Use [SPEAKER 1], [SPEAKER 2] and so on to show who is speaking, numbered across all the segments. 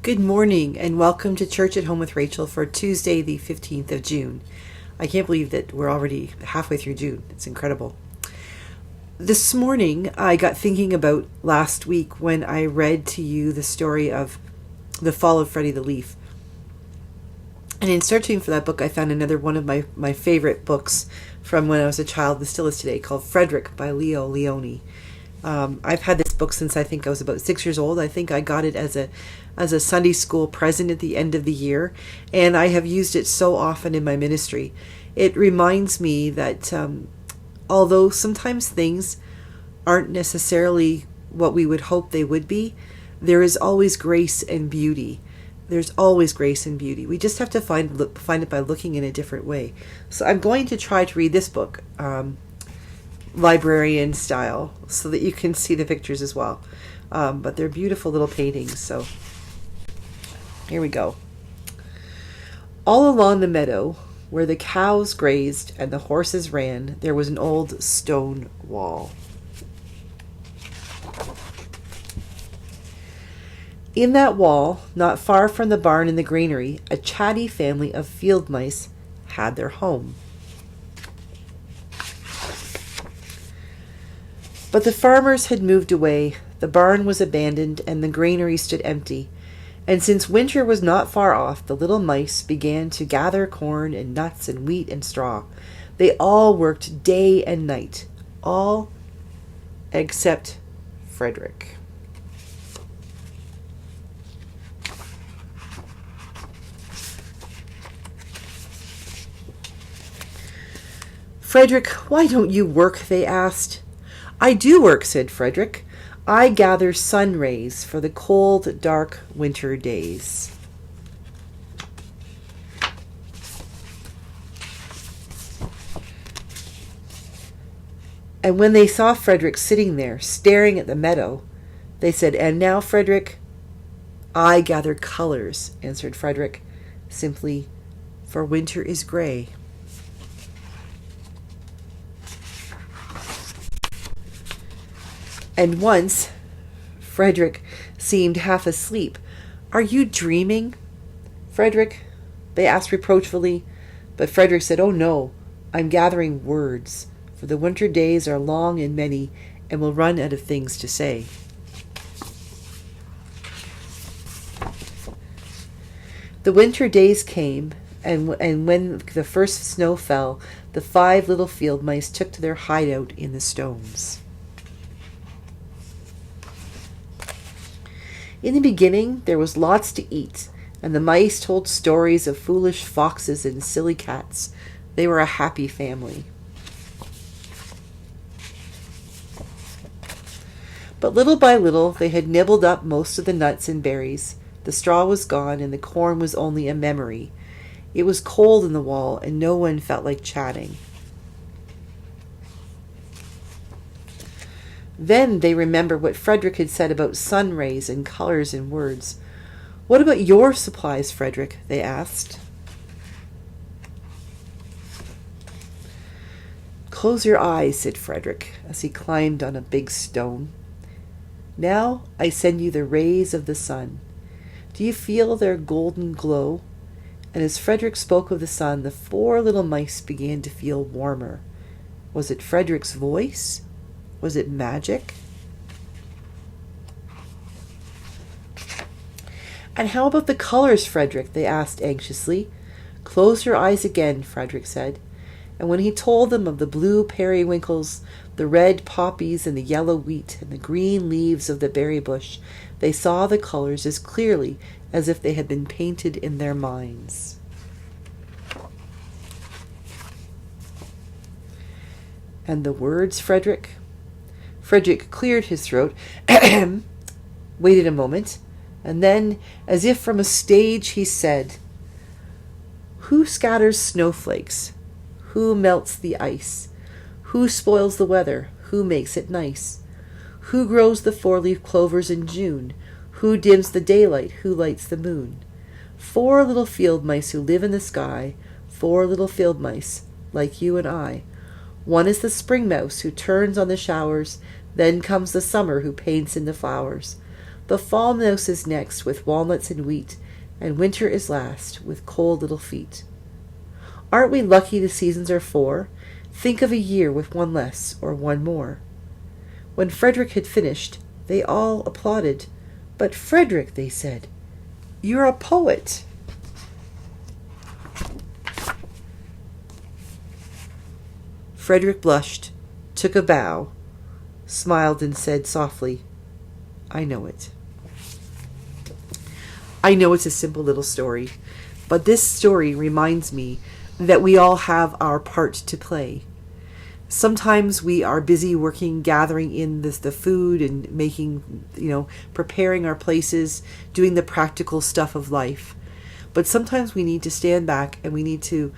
[SPEAKER 1] Good morning and welcome to Church at Home with Rachel for Tuesday, the 15th of June. I can't believe that we're already halfway through June. It's incredible. This morning, I got thinking about last week when I read to you the story of the fall of Freddie the Leaf. And in searching for that book, I found another one of my favorite books from when I was a child, and still is today, called Frederick by Leo Lionni. I've had this book since I think I was about 6 years old. I think I got it as a Sunday school present at the end of the year, and I have used it so often in my ministry. It reminds me that although sometimes things aren't necessarily what we would hope they would be, there is always grace and beauty. There's always grace and beauty. We just have to find it by looking in a different way. So I'm going to try to read this book, librarian style, so that you can see the pictures as well. But they're beautiful little paintings, so here we go. All along the meadow, where the cows grazed and the horses ran, there was an old stone wall. In that wall, not far from the barn and the granary, a chatty family of field mice had their home. But the farmers had moved away, the barn was abandoned, and the granary stood empty. And since winter was not far off, the little mice began to gather corn and nuts and wheat and straw. They all worked day and night, all except Frederick. "Frederick, why don't you work?" they asked. "I do work," said Frederick. "I gather sun rays for the cold, dark winter days." And when they saw Frederick sitting there, staring at the meadow, they said, "And now, Frederick?" "I gather colors," answered Frederick, simply, "for winter is gray." And once, Frederick seemed half asleep. "Are you dreaming, Frederick?" they asked reproachfully. But Frederick said, "Oh no, I'm gathering words, for the winter days are long and many, and will run out of things to say." The winter days came, and when the first snow fell, the 5 little field mice took to their hideout in the stones. In the beginning, there was lots to eat, and the mice told stories of foolish foxes and silly cats. They were a happy family. But little by little, they had nibbled up most of the nuts and berries. The straw was gone, and the corn was only a memory. It was cold in the wall, and no one felt like chatting. Then they remembered what Frederick had said about sun rays and colors and words. "What about your supplies, Frederick?" they asked. "Close your eyes," said Frederick, as he climbed on a big stone. "Now I send you the rays of the sun. Do you feel their golden glow?" And as Frederick spoke of the sun, the 4 little mice began to feel warmer. Was it Frederick's voice? Was it magic? "And how about the colors, Frederick?" they asked anxiously. "Close your eyes again," Frederick said. And when he told them of the blue periwinkles, the red poppies and the yellow wheat and the green leaves of the berry bush, they saw the colors as clearly as if they had been painted in their minds. "And the words, Frederick?" Frederick cleared his throat, waited a moment, and then, as if from a stage, he said, "Who scatters snowflakes? Who melts the ice? Who spoils the weather? Who makes it nice? Who grows the 4-leaf clovers in June? Who dims the daylight? Who lights the moon? 4 little field mice who live in the sky, 4 little field mice, like you and I. One is the spring mouse who turns on the showers, then comes the summer who paints in the flowers. The fall mouse is next with walnuts and wheat, and winter is last with cold little feet. Aren't we lucky the seasons are four? Think of a year with one less or one more. When Frederick had finished, they all applauded. But Frederick, they said, you're a poet. Frederick blushed, took a bow, smiled and said softly, I know it. I know it's a simple little story, but this story reminds me that we all have our part to play. Sometimes we are busy working, gathering in the food and making, preparing our places, doing the practical stuff of life. But sometimes we need to stand back and we need to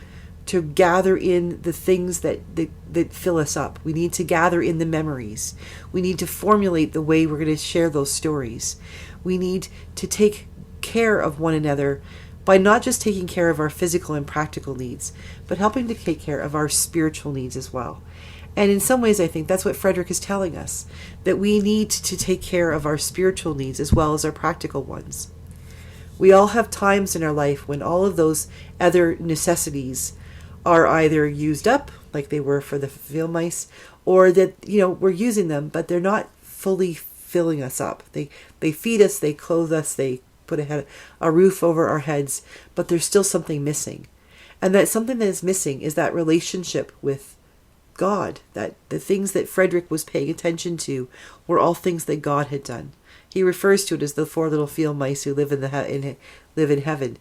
[SPEAKER 1] gather in the things that fill us up. We need to gather in the memories. We need to formulate the way we're going to share those stories. We need to take care of one another by not just taking care of our physical and practical needs, but helping to take care of our spiritual needs as well. And in some ways, I think that's what Frederick is telling us, that we need to take care of our spiritual needs as well as our practical ones. We all have times in our life when all of those other necessities are either used up, like they were for the field mice, or that, we're using them, but they're not fully filling us up. They feed us, they clothe us, they put a roof over our heads, but there's still something missing. And that something that is missing is that relationship with God, that the things that Frederick was paying attention to were all things that God had done. He refers to it as the four little field mice who live live in heaven.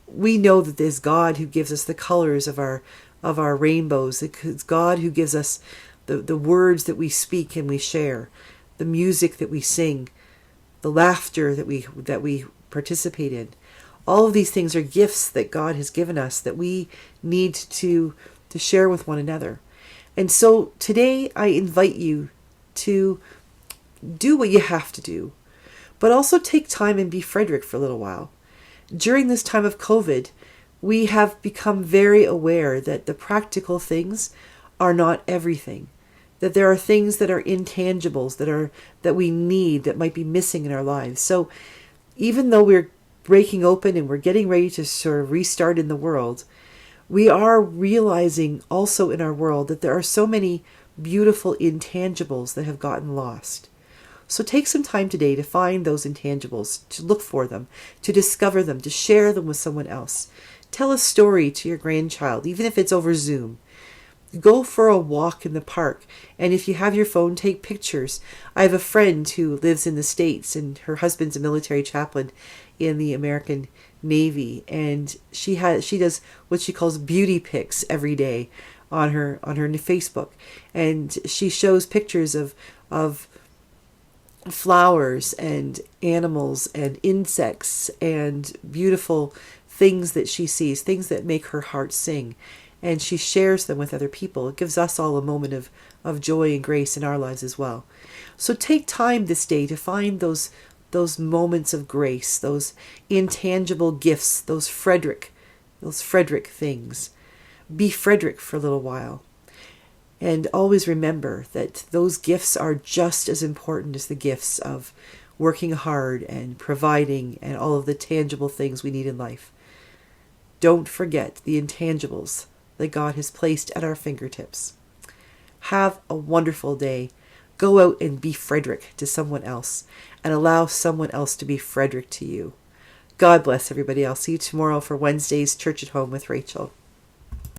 [SPEAKER 1] We know that there's God who gives us the colors of our rainbows. It's God who gives us the words that we speak and we share, the music that we sing, the laughter that we participate in. All of these things are gifts that God has given us that we need to share with one another. And so today I invite you to do what you have to do, but also take time and be Frederick for a little while. During this time of COVID, we have become very aware that the practical things are not everything, that there are things that are intangibles that we need, that might be missing in our lives. So even though we're breaking open and we're getting ready to sort of restart in the world, we are realizing also in our world that there are so many beautiful intangibles that have gotten lost. So take some time today to find those intangibles, to look for them, to discover them, to share them with someone else. Tell a story to your grandchild, even if it's over Zoom. Go for a walk in the park, and if you have your phone, take pictures. I have a friend who lives in the States, and her husband's a military chaplain in the American Navy, and she does what she calls beauty pics every day on her Facebook, and she shows pictures of flowers and animals and insects and beautiful things that she sees, things that make her heart sing, and she shares them with other people. It gives us all a moment of joy and grace in our lives as well. So take time this day to find those moments of grace, those intangible gifts, those Frederick things. Be Frederick for a little while. And always remember that those gifts are just as important as the gifts of working hard and providing and all of the tangible things we need in life. Don't forget the intangibles that God has placed at our fingertips. Have a wonderful day. Go out and be Frederick to someone else and allow someone else to be Frederick to you. God bless everybody. I'll see you tomorrow for Wednesday's Church at Home with Rachel.